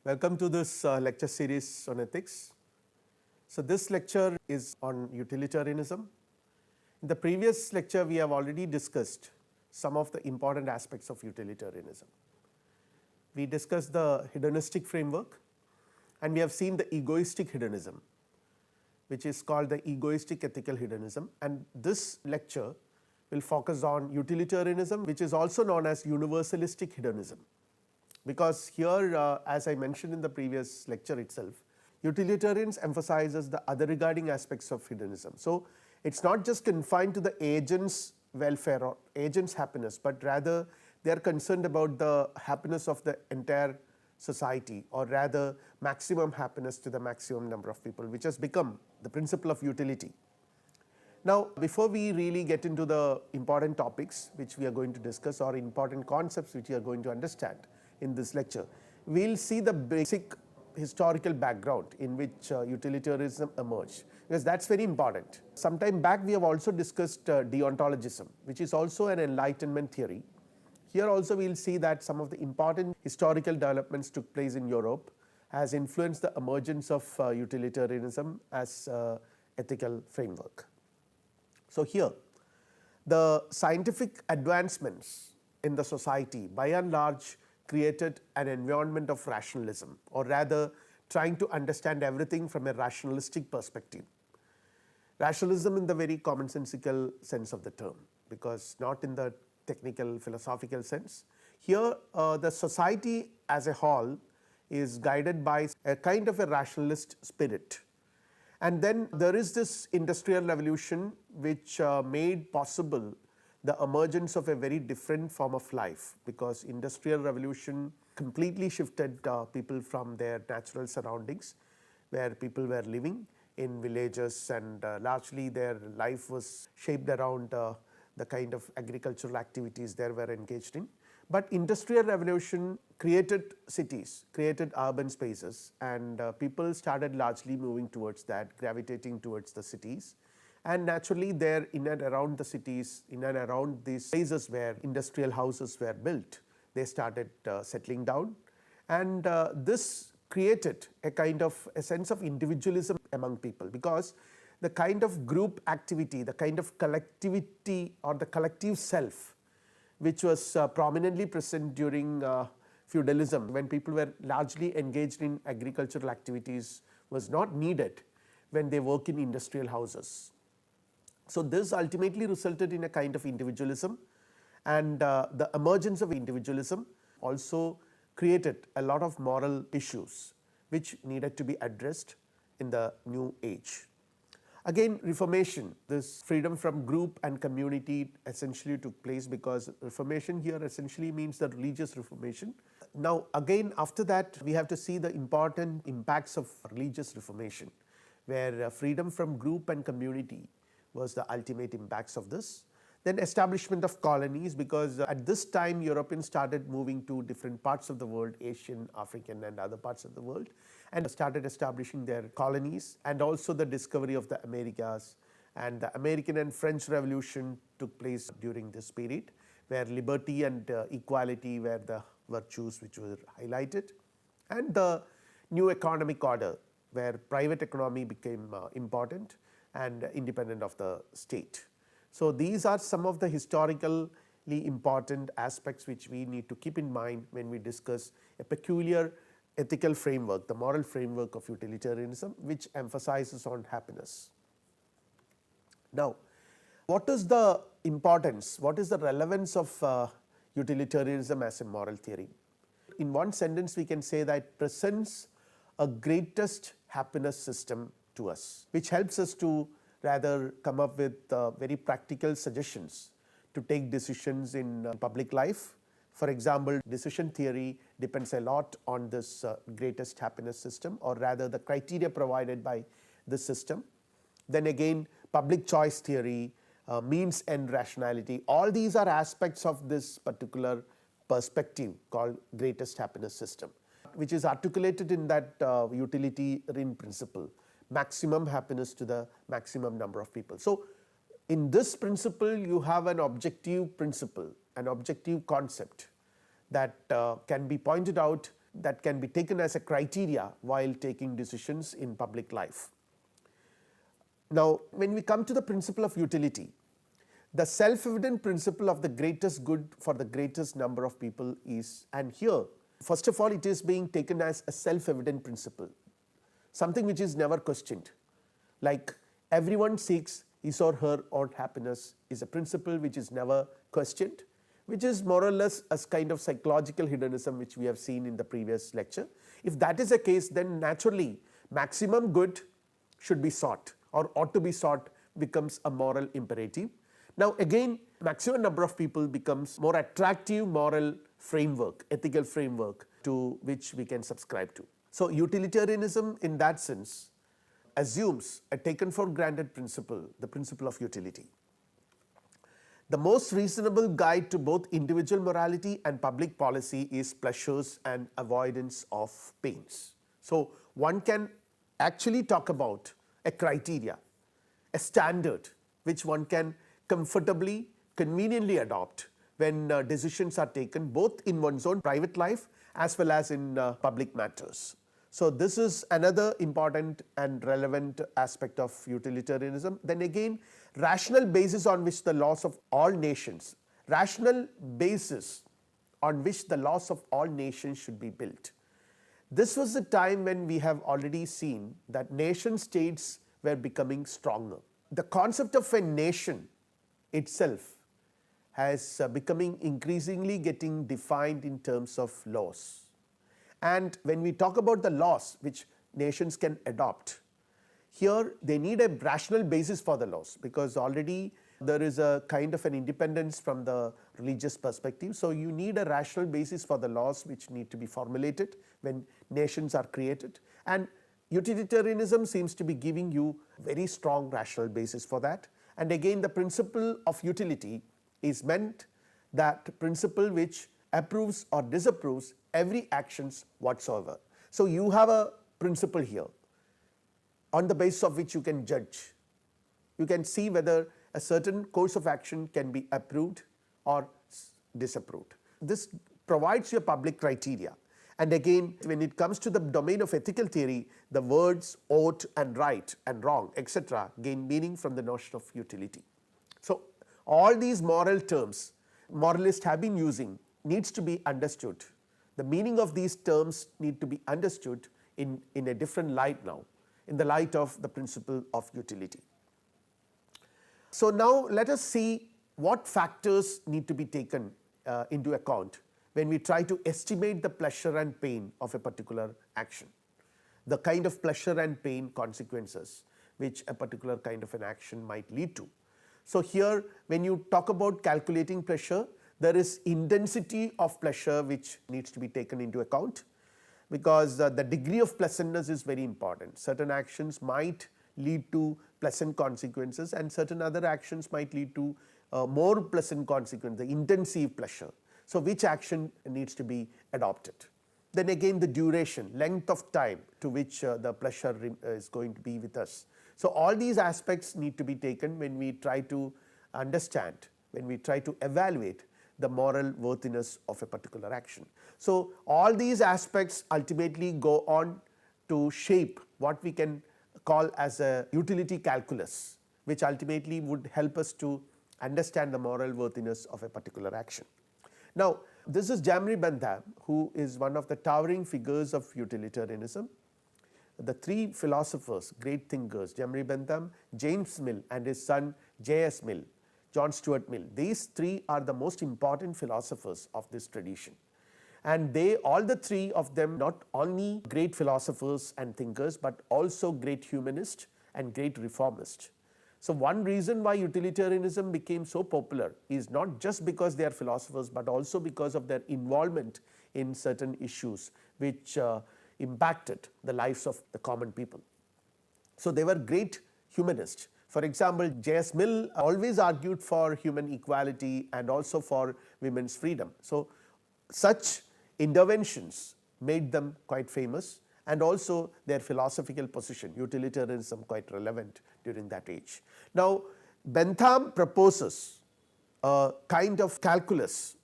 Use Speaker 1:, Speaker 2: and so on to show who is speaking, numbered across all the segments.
Speaker 1: Welcome to this lecture series on ethics. So, this lecture is on utilitarianism. In the previous lecture, we have already discussed some of the important aspects of utilitarianism. We discussed the hedonistic framework and we have seen the egoistic hedonism, which is called the egoistic ethical hedonism, and this lecture will focus on utilitarianism, which is also known as universalistic hedonism. Because here as I mentioned in the previous lecture itself, utilitarians emphasizes the other regarding aspects of hedonism. So, it is not just confined to the agent's welfare or agent's happiness, but rather they are concerned about the happiness of the entire society, or rather maximum happiness to the maximum number of people, which has become the principle of utility. Now, before we really get into the important topics which we are going to discuss, or important concepts which we are going to understand in this lecture, we will see the basic historical background in which utilitarianism emerged, because that is very important. Some time back we have also discussed deontologism, which is also an enlightenment theory. Here also we will see that some of the important historical developments took place in Europe has influenced the emergence of utilitarianism as ethical framework. So, here the scientific advancements in the society by and large created an environment of rationalism, or rather trying to understand everything from a rationalistic perspective. Rationalism in the very commonsensical sense of the term, because not in the technical philosophical sense. Here the society as a whole is guided by a kind of a rationalist spirit. And then there is this industrial revolution which made possible the emergence of a very different form of life, because industrial revolution completely shifted people from their natural surroundings where people were living in villages, and largely their life was shaped around the kind of agricultural activities they were engaged in. But industrial revolution created cities, created urban spaces, and people started largely moving towards that, gravitating towards the cities. And naturally there in and around the cities, in and around these places where industrial houses were built, they started settling down, and this created a kind of a sense of individualism among people, because the kind of group activity, the kind of collectivity or the collective self which was prominently present during feudalism, when people were largely engaged in agricultural activities, was not needed when they work in industrial houses. So, this ultimately resulted in a kind of individualism, and the emergence of individualism also created a lot of moral issues which needed to be addressed in the new age. Again, Reformation, this freedom from group and community essentially took place, because Reformation here essentially means the religious Reformation. Now again, after that we have to see the important impacts of religious Reformation, where freedom from group and community was the ultimate impacts of this. Then establishment of colonies, because at this time Europeans started moving to different parts of the world, Asian, African and other parts of the world, and started establishing their colonies, and also the discovery of the Americas, and the American and French Revolution took place during this period, where liberty and equality were the virtues which were highlighted, and the new economic order where private economy became important and independent of the state. So, these are some of the historically important aspects which we need to keep in mind when we discuss a peculiar ethical framework, the moral framework of utilitarianism, which emphasizes on happiness. Now, what is the importance, what is the relevance of utilitarianism as a moral theory? In one sentence we can say that it presents a greatest happiness system to us, which helps us to rather come up with very practical suggestions to take decisions in public life. For example, decision theory depends a lot on this greatest happiness system, or rather the criteria provided by this system. Then again, public choice theory, means end rationality, all these are aspects of this particular perspective called greatest happiness system, which is articulated in that utilitarian principle, maximum happiness to the maximum number of people. So, in this principle you have an objective principle, an objective concept that can be pointed out that can be taken as a criteria while taking decisions in public life. Now, when we come to the principle of utility, the self-evident principle of the greatest good for the greatest number of people is, and here first of all it is being taken as a self-evident principle, something which is never questioned, like everyone seeks his or her own happiness is a principle which is never questioned, which is more or less a kind of psychological hedonism which we have seen in the previous lecture. If that is the case, then naturally maximum good should be sought or ought to be sought becomes a moral imperative. Now again, maximum number of people becomes more attractive moral framework, ethical framework to which we can subscribe to. So utilitarianism in that sense assumes a taken for granted principle, the principle of utility. The most reasonable guide to both individual morality and public policy is pleasures and avoidance of pains. So one can actually talk about a criteria, a standard which one can comfortably, conveniently adopt when decisions are taken both in one's own private life as well as in public matters. So this is another important and relevant aspect of utilitarianism. Then again, rational basis on which the laws of all nations, rational basis on which the laws of all nations should be built. This was the time when we have already seen that nation states were becoming stronger. The concept of a nation itself has becoming increasingly getting defined in terms of laws. And when we talk about the laws which nations can adopt, here they need a rational basis for the laws, because already there is a kind of an independence from the religious perspective. So you need a rational basis for the laws which need to be formulated when nations are created, and utilitarianism seems to be giving you very strong rational basis for that. And again, the principle of utility is meant that principle which approves or disapproves every actions whatsoever. So you have a principle here on the basis of which you can judge. You can see whether a certain course of action can be approved or disapproved. This provides you a public criteria. And again, when it comes to the domain of ethical theory, the words ought and right and wrong, etc., gain meaning from the notion of utility. So all these moral terms moralists have been using needs to be understood. The meaning of these terms need to be understood in a different light now, in the light of the principle of utility. So now let us see what factors need to be taken into account when we try to estimate the pleasure and pain of a particular action, the kind of pleasure and pain consequences which a particular kind of an action might lead to. So here when you talk about calculating pleasure, there is intensity of pleasure which needs to be taken into account, because the degree of pleasantness is very important. Certain actions might lead to pleasant consequences and certain other actions might lead to more pleasant consequences, the intensive pleasure. So which action needs to be adopted? Then again, the duration, length of time to which the pleasure is going to be with us. So all these aspects need to be taken when we try to understand, when we try to evaluate the moral worthiness of a particular action. So all these aspects ultimately go on to shape what we can call as a utility calculus, which ultimately would help us to understand the moral worthiness of a particular action. Now this is Bentham, who is one of the towering figures of utilitarianism. The three philosophers, great thinkers, Bentham, James Mill and his son J.S. Mill, John Stuart Mill, these three are the most important philosophers of this tradition. And they, all the three of them, not only great philosophers and thinkers, but also great humanists and great reformists. So one reason why utilitarianism became so popular is not just because they are philosophers, but also because of their involvement in certain issues which impacted the lives of the common people. So they were great humanists. For example, J.S. Mill always argued for human equality and also for women's freedom. So such interventions made them quite famous, and also their philosophical position, utilitarianism, quite relevant during that age. Now Bentham proposes a kind of calculus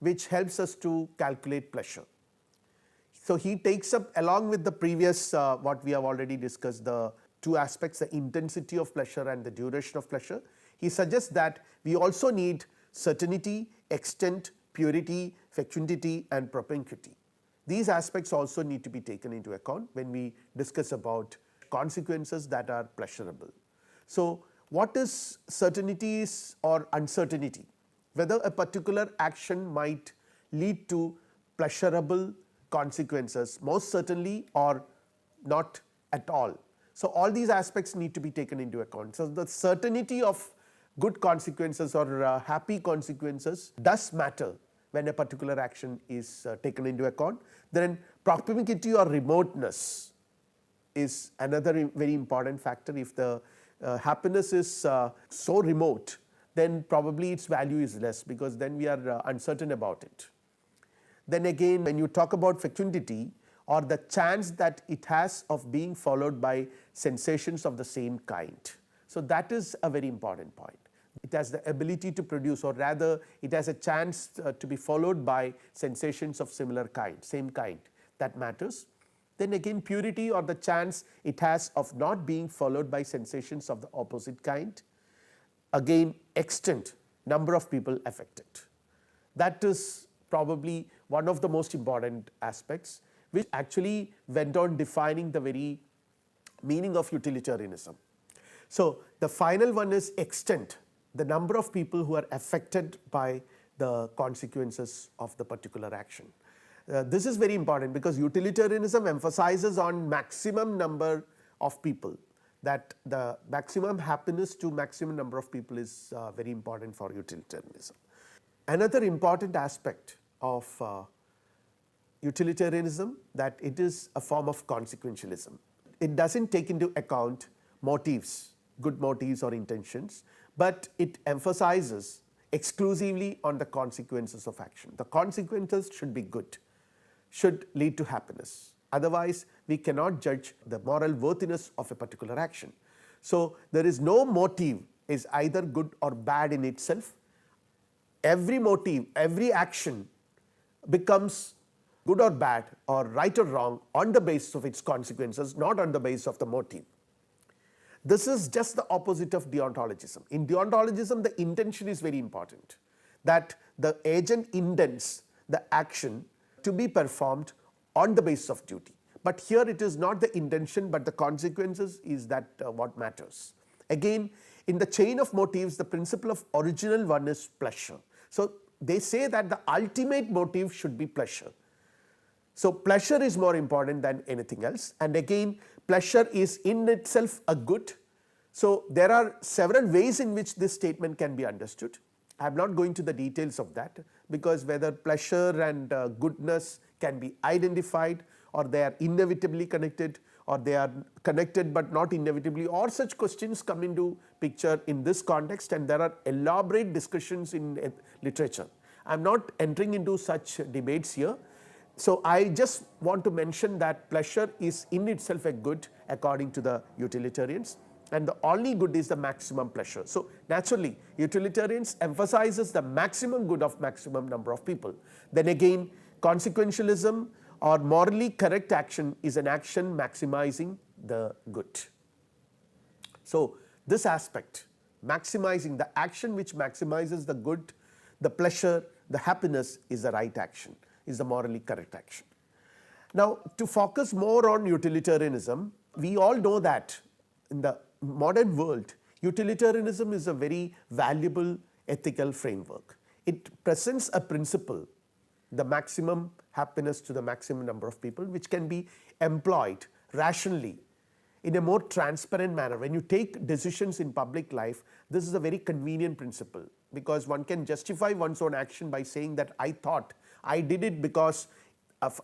Speaker 1: which helps us to calculate pleasure. So, he takes up along with the previous what we have already discussed, the two aspects, the intensity of pleasure and the duration of pleasure. He suggests that we also need certainty, extent, purity, fecundity and propinquity. These aspects also need to be taken into account when we discuss about consequences that are pleasurable. So, what is certainties or uncertainty? Whether a particular action might lead to pleasurable consequences, most certainly or not at all. So, all these aspects need to be taken into account. So, the certainty of good consequences or happy consequences does matter when a particular action is taken into account. Then propinquity or remoteness is another very important factor. If the happiness is so remote, then probably its value is less, because then we are uncertain about it. Then again, when you talk about fecundity or the chance that it has of being followed by sensations of the same kind. So, that is a very important point. It has the ability to produce, or rather it has a chance to be followed by sensations of similar kind, same kind, that matters. Then again, purity or the chance it has of not being followed by sensations of the opposite kind. Again, extent, number of people affected. That is probably one of the most important aspects, which actually went on defining the very meaning of utilitarianism. So, the final one is extent, the number of people who are affected by the consequences of the particular action. This is very important, because utilitarianism emphasizes on maximum number of people, that the maximum happiness to maximum number of people is very important for utilitarianism. Another important aspect of utilitarianism, that it is a form of consequentialism. It does not take into account motives, good motives or intentions, but it emphasizes exclusively on the consequences of action. The consequences should be good, should lead to happiness. Otherwise, we cannot judge the moral worthiness of a particular action. So, there is no motive is either good or bad in itself. Every motive, every action becomes good or bad or right or wrong on the basis of its consequences, not on the basis of the motive. This is just the opposite of deontologism. In deontologism, the intention is very important, that the agent intends the action to be performed on the basis of duty. But here it is not the intention, but the consequences is that what matters. Again, in the chain of motives, the principle of original one is pleasure. So, they say that the ultimate motive should be pleasure. So, pleasure is more important than anything else, and again pleasure is in itself a good. So, there are several ways in which this statement can be understood. I am not going to the details of that, because whether pleasure and goodness can be identified, or they are inevitably connected, or they are connected but not inevitably, or such questions come into picture in this context, and there are elaborate discussions in literature. I am not entering into such debates here. So, I just want to mention that pleasure is in itself a good according to the utilitarians, and the only good is the maximum pleasure. So, naturally utilitarians emphasizes the maximum good of maximum number of people. Then again, consequentialism or morally correct action is an action maximizing the good. So, this aspect, maximizing the action which maximizes the good, the pleasure, the happiness, is the right action, is the morally correct action. Now, to focus more on utilitarianism, we all know that in the modern world, utilitarianism is a very valuable ethical framework. It presents a principle, the maximum happiness to the maximum number of people, which can be employed rationally in a more transparent manner. When you take decisions in public life, this is a very convenient principle, because one can justify one's own action by saying that I thought I did it because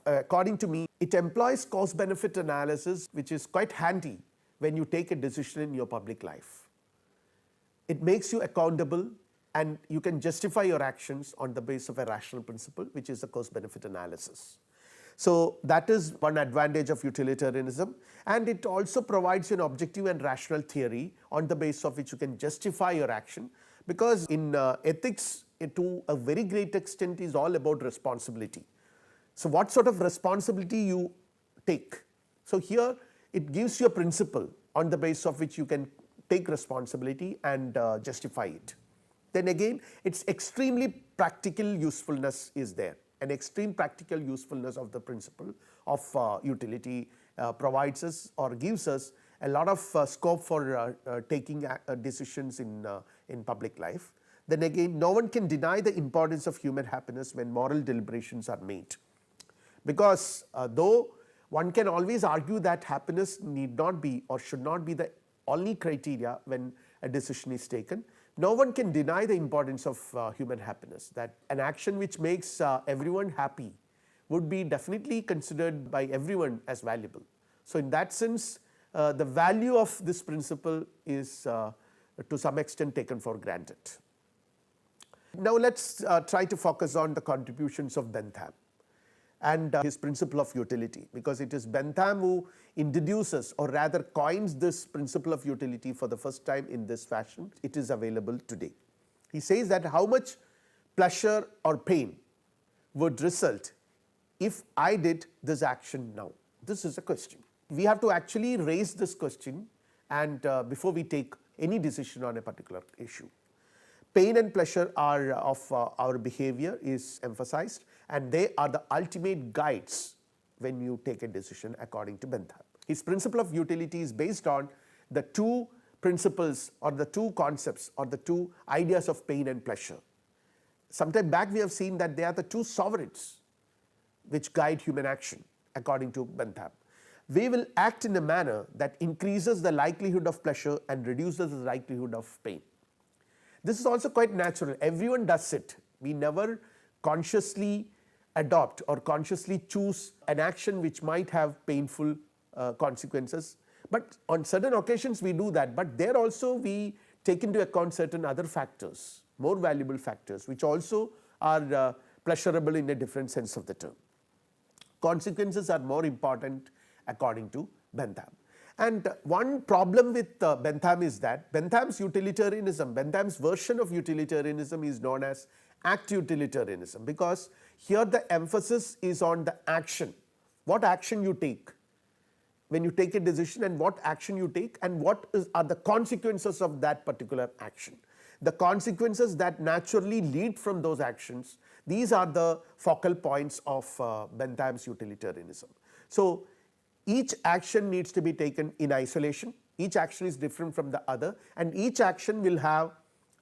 Speaker 1: according to me. It employs cost benefit analysis, which is quite handy when you take a decision in your public life. It makes you accountable, and you can justify your actions on the basis of a rational principle, which is the cost benefit analysis. So, that is one advantage of utilitarianism, and it also provides an objective and rational theory on the basis of which you can justify your action, because in ethics to a very great extent is all about responsibility. So, what sort of responsibility you take? So, here it gives you a principle on the basis of which you can take responsibility and justify it. Then again, its extremely practical usefulness is there. An extreme practical usefulness of the principle of utility provides us or gives us a lot of scope for taking decisions in public life. Then again, no one can deny the importance of human happiness when moral deliberations are made, because though one can always argue that happiness need not be or should not be the only criteria when a decision is taken, no one can deny the importance of human happiness, that an action which makes everyone happy would be definitely considered by everyone as valuable. So, in that sense, the value of this principle is to some extent taken for granted. Now, let us try to focus on the contributions of Bentham and his principle of utility, because it is Bentham who introduces or rather coins this principle of utility for the first time in this fashion. It is available today. He says that how much pleasure or pain would result if I did this action now? This is a question. We have to actually raise this question and before we take any decision on a particular issue. Pain and pleasure are of our behavior is emphasized, and they are the ultimate guides when you take a decision according to Bentham. His principle of utility is based on the two principles or the two concepts or the two ideas of pain and pleasure. Sometime back we have seen that they are the two sovereigns which guide human action according to Bentham. We will act in a manner that increases the likelihood of pleasure and reduces the likelihood of pain. This is also quite natural. Everyone does it. We never consciously adopt or consciously choose an action which might have painful consequences, but on certain occasions we do that, but there also we take into account certain other factors, more valuable factors, which also are pleasurable in a different sense of the term. Consequences are more important according to Bentham. And one problem with Bentham is that Bentham's utilitarianism, Bentham's version of utilitarianism is known as act utilitarianism, because here the emphasis is on the action, what action you take when you take a decision and what action you take and what are the consequences of that particular action. The consequences that naturally lead from those actions, these are the focal points of Bentham's utilitarianism. So, each action needs to be taken in isolation, each action is different from the other, and each action will have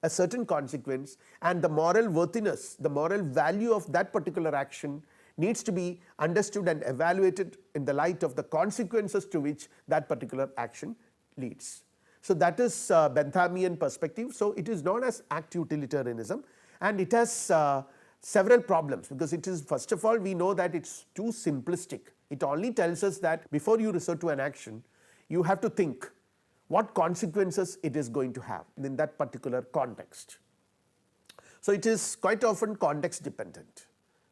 Speaker 1: a certain consequence, and the moral worthiness, the moral value of that particular action needs to be understood and evaluated in the light of the consequences to which that particular action leads. So, that is Benthamian perspective. So, it is known as act utilitarianism, and it has several problems, because it is, first of all, we know that it is too simplistic. It only tells us that before you resort to an action, you have to think what consequences it is going to have in that particular context. So, it is quite often context dependent,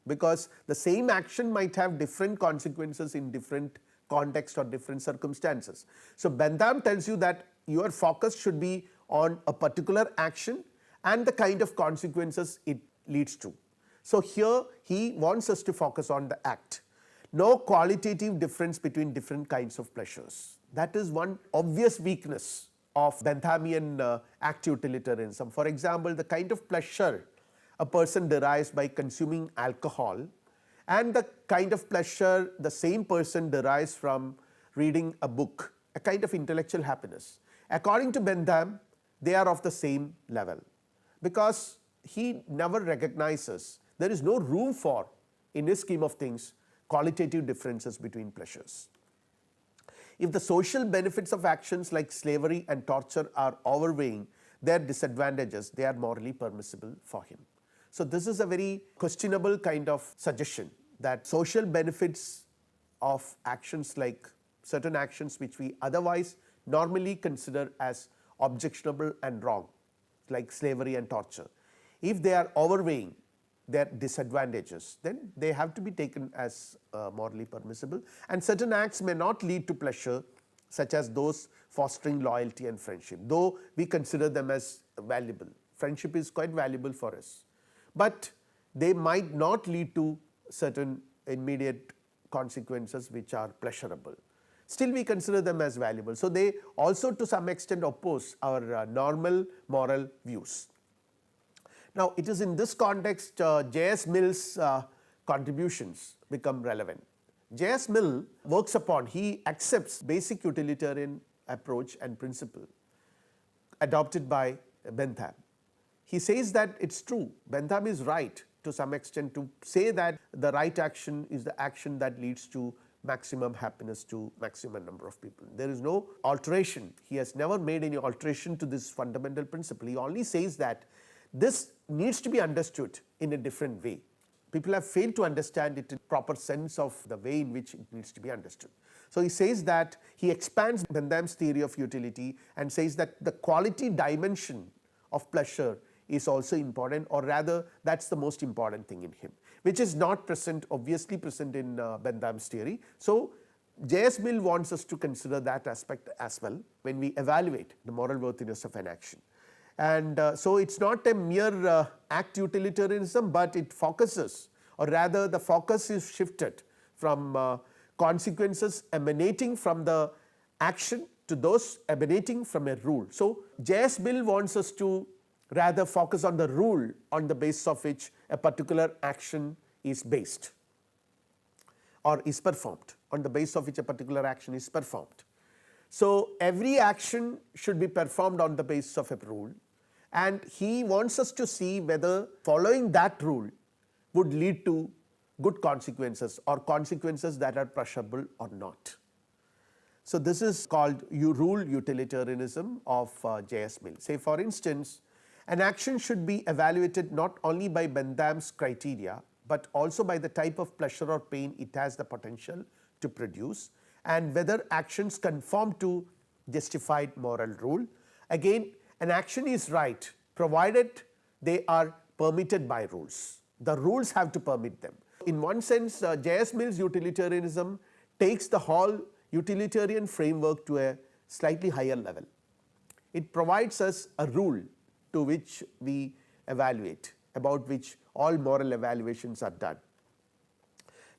Speaker 1: because the same action might have different consequences in different context or different circumstances. So, Bentham tells you that your focus should be on a particular action and the kind of consequences it leads to. So, here he wants us to focus on the act. No qualitative difference between different kinds of pleasures. That is one obvious weakness of Benthamian act utilitarianism. For example, the kind of pleasure a person derives by consuming alcohol and the kind of pleasure the same person derives from reading a book, a kind of intellectual happiness. According to Bentham, they are of the same level, because he never recognizes, there is no room for, in his scheme of things, qualitative differences between pleasures. If the social benefits of actions like slavery and torture are outweighing their disadvantages, they are morally permissible for him. So, this is a very questionable kind of suggestion, that social benefits of actions like certain actions which we otherwise normally consider as objectionable and wrong, like slavery and torture, if they are outweighing their disadvantages, then they have to be taken as morally permissible, and certain acts may not lead to pleasure, such as those fostering loyalty and friendship, though we consider them as valuable. Friendship is quite valuable for us, but they might not lead to certain immediate consequences which are pleasurable. Still we consider them as valuable. So, they also to some extent oppose our normal moral views. Now, it is in this context J.S. Mill's contributions become relevant. J.S. Mill works upon, he accepts basic utilitarian approach and principle adopted by Bentham. He says that it is true, Bentham is right to some extent to say that the right action is the action that leads to maximum happiness to maximum number of people. There is no alteration, he has never made any alteration to this fundamental principle. He only says that this needs to be understood in a different way. People have failed to understand it in proper sense of the way in which it needs to be understood. So, he says that he expands Bentham's theory of utility and says that the quality dimension of pleasure is also important, or rather that is the most important thing in him, which is not present, obviously present in Bentham's theory. So, J.S. Mill wants us to consider that aspect as well when we evaluate the moral worthiness of an action. And so, it is not a mere act utilitarianism, but it focuses, or rather the focus is shifted from consequences emanating from the action to those emanating from a rule. So, J.S. Mill wants us to rather focus on the rule on the basis of which a particular action is based or is performed, on the basis of which a particular action is performed. So, every action should be performed on the basis of a rule, and he wants us to see whether following that rule would lead to good consequences or consequences that are pleasurable or not. So, this is called rule utilitarianism of J.S. Mill. Say for instance, an action should be evaluated not only by Bentham's criteria, but also by the type of pleasure or pain it has the potential to produce, and whether actions conform to justified moral rule. Again, an action is right provided they are permitted by rules. The rules have to permit them. In one sense, J.S. Mill's utilitarianism takes the whole utilitarian framework to a slightly higher level. It provides us a rule to which we evaluate, about which all moral evaluations are done.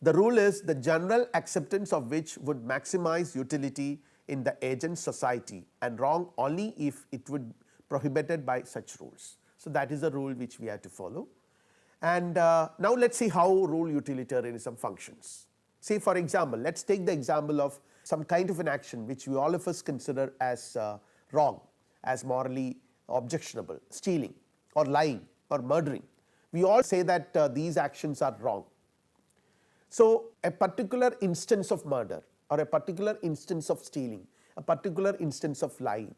Speaker 1: The rule is the general acceptance of which would maximize utility in the agent society, and wrong only if it would be prohibited by such rules. So, that is the rule which we have to follow. And now let us see how rule utilitarianism functions. Say for example, let us take the example of some kind of an action which we all of us consider as wrong, as morally objectionable, stealing or lying or murdering. We all say that these actions are wrong. So, a particular instance of murder or a particular instance of stealing, a particular instance of lying.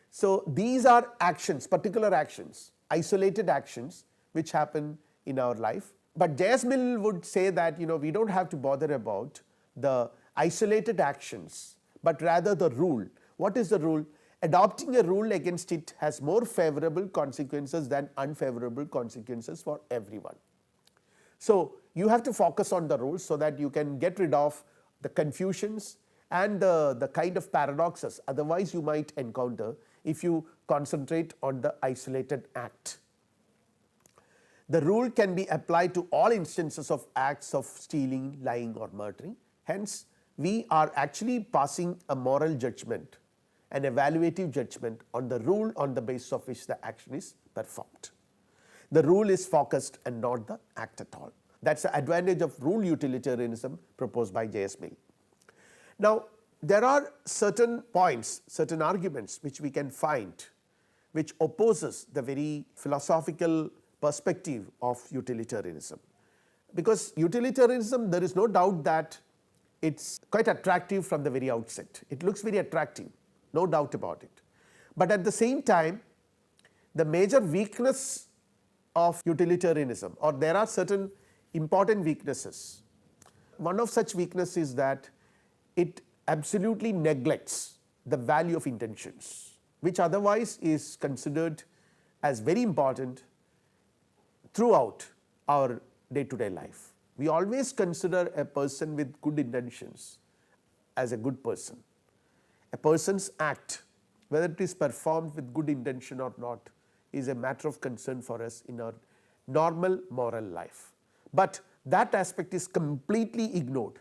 Speaker 1: So, these are actions, particular actions, isolated actions which happen in our life. But J.S. Mill would say that we do not have to bother about the isolated actions, but rather the rule. What is the rule? Adopting a rule against it has more favorable consequences than unfavorable consequences for everyone. So, you have to focus on the rules so that you can get rid of the confusions and the kind of paradoxes otherwise you might encounter if you concentrate on the isolated act. The rule can be applied to all instances of acts of stealing, lying or murdering. Hence, we are actually passing a moral judgment, an evaluative judgment on the rule on the basis of which the action is performed. The rule is focused and not the act at all. That is the advantage of rule utilitarianism proposed by J.S. Mill. Now, there are certain points, certain arguments which we can find which opposes the very philosophical perspective of utilitarianism. Because utilitarianism, there is no doubt that it is quite attractive from the very outset. It looks very attractive, no doubt about it. But at the same time, the major weakness of utilitarianism, or there are certain important weaknesses. One of such weaknesses is that it absolutely neglects the value of intentions, which otherwise is considered as very important throughout our day-to-day life. We always consider a person with good intentions as a good person. A person's act, whether it is performed with good intention or not, is a matter of concern for us in our normal moral life. But that aspect is completely ignored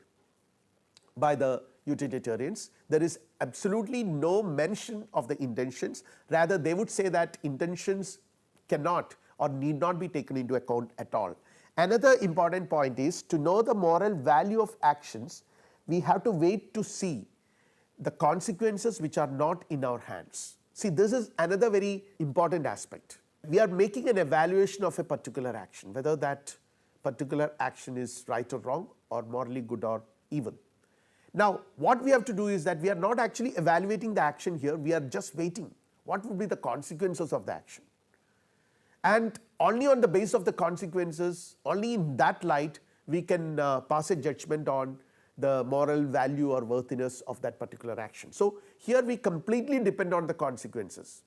Speaker 1: by the utilitarians. There is absolutely no mention of the intentions, rather they would say that intentions cannot or need not be taken into account at all. Another important point is, to know the moral value of actions, we have to wait to see the consequences which are not in our hands. See, this is another very important aspect. We are making an evaluation of a particular action, whether that particular action is right or wrong, or morally good or evil. Now, what we have to do is that we are not actually evaluating the action here, we are just waiting what would be the consequences of the action. And only on the basis of the consequences, only in that light, we can pass a judgment on the moral value or worthiness of that particular action. So, here we completely depend on the consequences,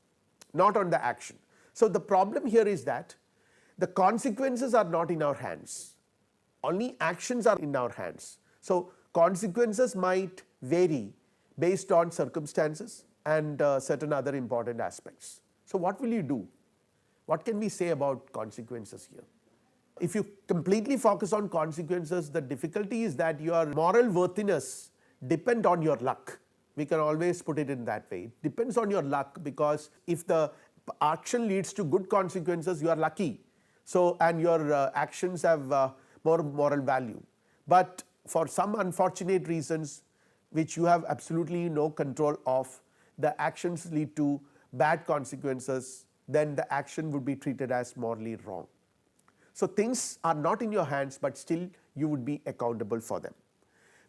Speaker 1: not on the action. So, the problem here is that the consequences are not in our hands, only actions are in our hands. So, consequences might vary based on circumstances and certain other important aspects. So, what will you do? What can we say about consequences here? If you completely focus on consequences, the difficulty is that your moral worthiness depends on your luck. We can always put it in that way. It depends on your luck, because if the action leads to good consequences, you are lucky. So, and your actions have more moral value. But for some unfortunate reasons which you have absolutely no control of, the actions lead to bad consequences, then the action would be treated as morally wrong. So, things are not in your hands, but still you would be accountable for them.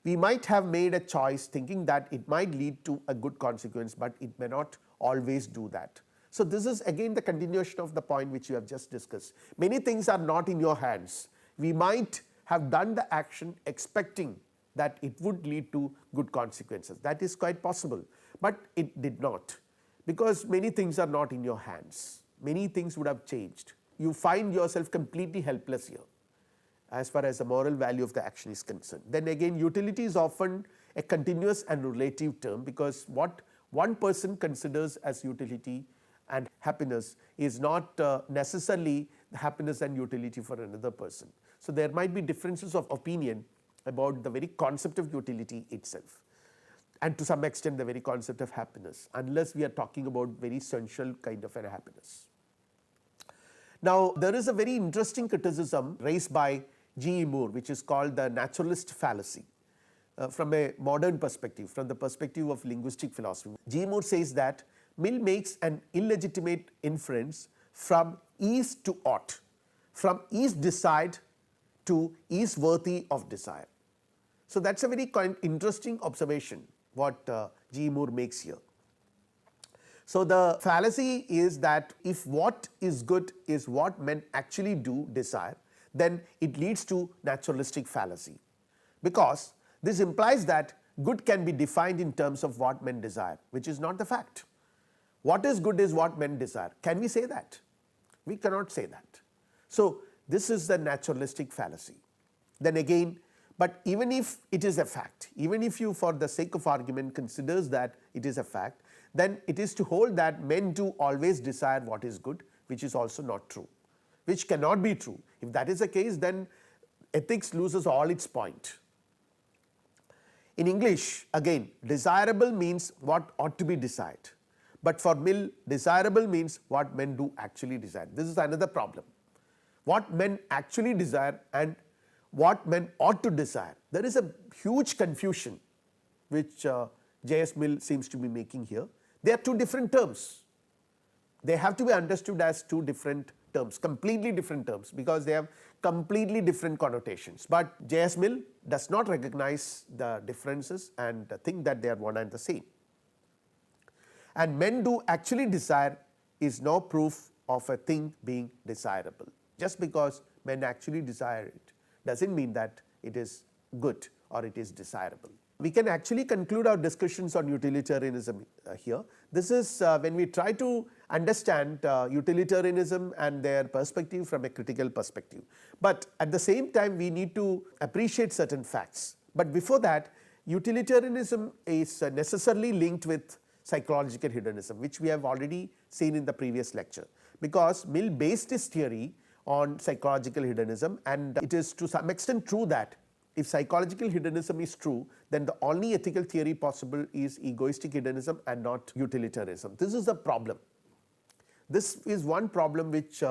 Speaker 1: We might have made a choice thinking that it might lead to a good consequence, but it may not always do that. So, this is again the continuation of the point which you have just discussed. Many things are not in your hands. We might have done the action expecting that it would lead to good consequences. That is quite possible, but it did not, because many things are not in your hands. Many things would have changed. You find yourself completely helpless here as far as the moral value of the action is concerned. Then again, utility is often a continuous and relative term, because what one person considers as utility and happiness is not necessarily the happiness and utility for another person. So, there might be differences of opinion about the very concept of utility itself, and to some extent the very concept of happiness, unless we are talking about very essential kind of a happiness. Now, there is a very interesting criticism raised by G. E. Moore, which is called the naturalist fallacy. From a modern perspective, from the perspective of linguistic philosophy, G. E. Moore says that Mill makes an illegitimate inference from is to ought, from is desired to is worthy of desire. So, that is a very interesting observation what G. E. Moore makes here. So, the fallacy is that if what is good is what men actually do desire, then it leads to naturalistic fallacy, because this implies that good can be defined in terms of what men desire, which is not the fact. What is good is what men desire. Can we say that? We cannot say that. So, this is the naturalistic fallacy. Then again, but even if it is a fact, even if you for the sake of argument considers that it is a fact, then it is to hold that men do always desire what is good, which is also not true, which cannot be true. If that is the case, then ethics loses all its point. In English, again, desirable means what ought to be desired, but for Mill, desirable means what men do actually desire. This is another problem. What men actually desire and what men ought to desire. There is a huge confusion which J. S. Mill seems to be making here. They are two different terms. They have to be understood as two different terms, completely different terms, because they have completely different connotations. But J. S. Mill does not recognize the differences and think that they are one and the same. And men do actually desire is no proof of a thing being desirable. Just because men actually desire it does not mean that it is good or it is desirable. We can actually conclude our discussions on utilitarianism here. This is when we try to understand utilitarianism and their perspective from a critical perspective. But at the same time, we need to appreciate certain facts. But before that, utilitarianism is necessarily linked with psychological hedonism, which we have already seen in the previous lecture, because Mill based his theory on psychological hedonism, and it is to some extent true that if psychological hedonism is true, then the only ethical theory possible is egoistic hedonism and not utilitarianism. This is the problem. This is one problem which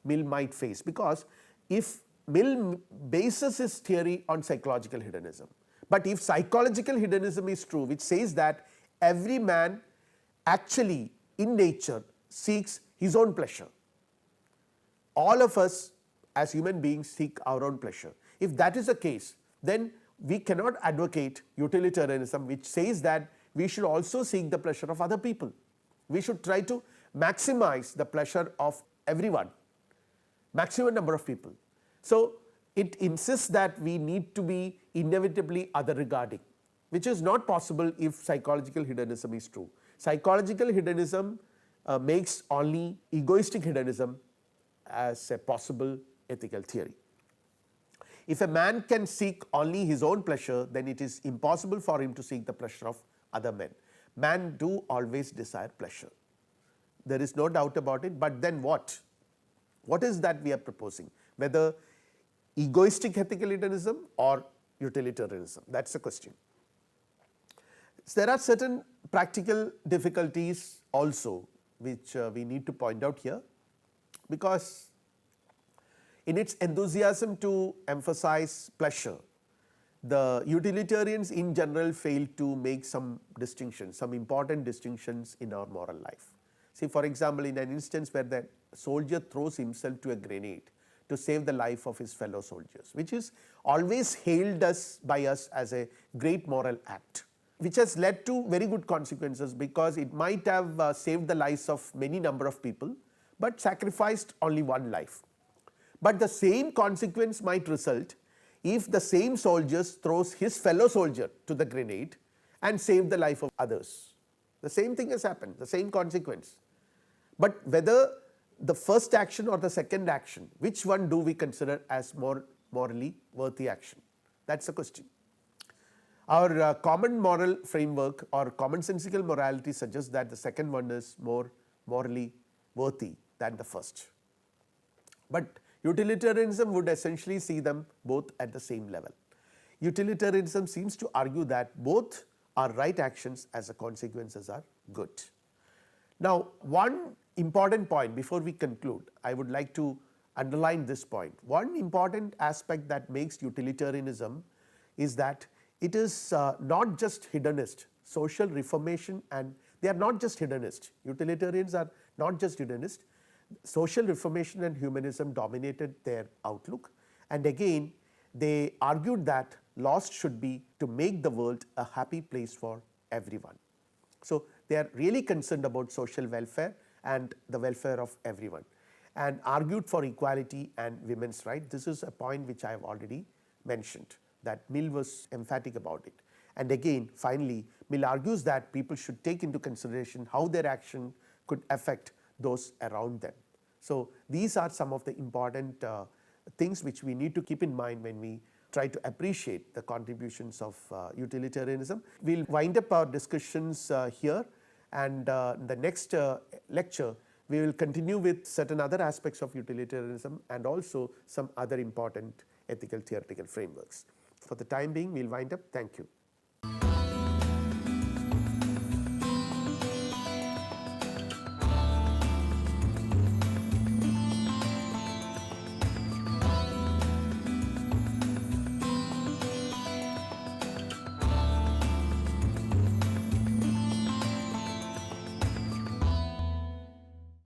Speaker 1: Mill might face, because if Mill bases his theory on psychological hedonism, but if psychological hedonism is true, which says that every man actually in nature seeks his own pleasure, all of us as human beings seek our own pleasure. If that is the case, then we cannot advocate utilitarianism, which says that we should also seek the pleasure of other people. We should try to maximize the pleasure of everyone, maximum number of people. So it insists that we need to be inevitably other regarding, which is not possible if psychological hedonism is true. Psychological hedonism makes only egoistic hedonism as a possible ethical theory. If a man can seek only his own pleasure, then it is impossible for him to seek the pleasure of other men. Man do always desire pleasure. There is no doubt about it, but then what? What is that we are proposing? Whether egoistic ethical hedonism or utilitarianism, that is the question. So there are certain practical difficulties also which we need to point out here, because in its enthusiasm to emphasize pleasure, the utilitarians in general fail to make some distinctions, some important distinctions in our moral life. See, for example, in an instance where the soldier throws himself to a grenade to save the life of his fellow soldiers, which is always hailed by us as a great moral act, which has led to very good consequences, because it might have saved the lives of many number of people, but sacrificed only one life. But the same consequence might result if the same soldier throws his fellow soldier to the grenade and save the life of others. The same thing has happened, the same consequence. But whether the first action or the second action, which one do we consider as more morally worthy action? That is the question. Our common moral framework or commonsensical morality suggests that the second one is more morally worthy than the first. But utilitarianism would essentially see them both at the same level. Utilitarianism seems to argue that both are right actions as the consequences are good. Now, one important point before we conclude, I would like to underline this point. One important aspect that makes utilitarianism is that it is not just hedonist. Social reformation, and they are not just hedonist. Utilitarians are not just hedonist. Social reformation and humanism dominated their outlook, and again they argued that laws should be to make the world a happy place for everyone. So they are really concerned about social welfare and the welfare of everyone, and argued for equality and women's rights. This is a point which I have already mentioned, that Mill was emphatic about it. And again, finally, Mill argues that people should take into consideration how their action could affect those around them. So these are some of the important things which we need to keep in mind when we try to appreciate the contributions of utilitarianism. We will wind up our discussions here, and in the next lecture we will continue with certain other aspects of utilitarianism and also some other important ethical theoretical frameworks. For the time being, we will wind up. Thank you.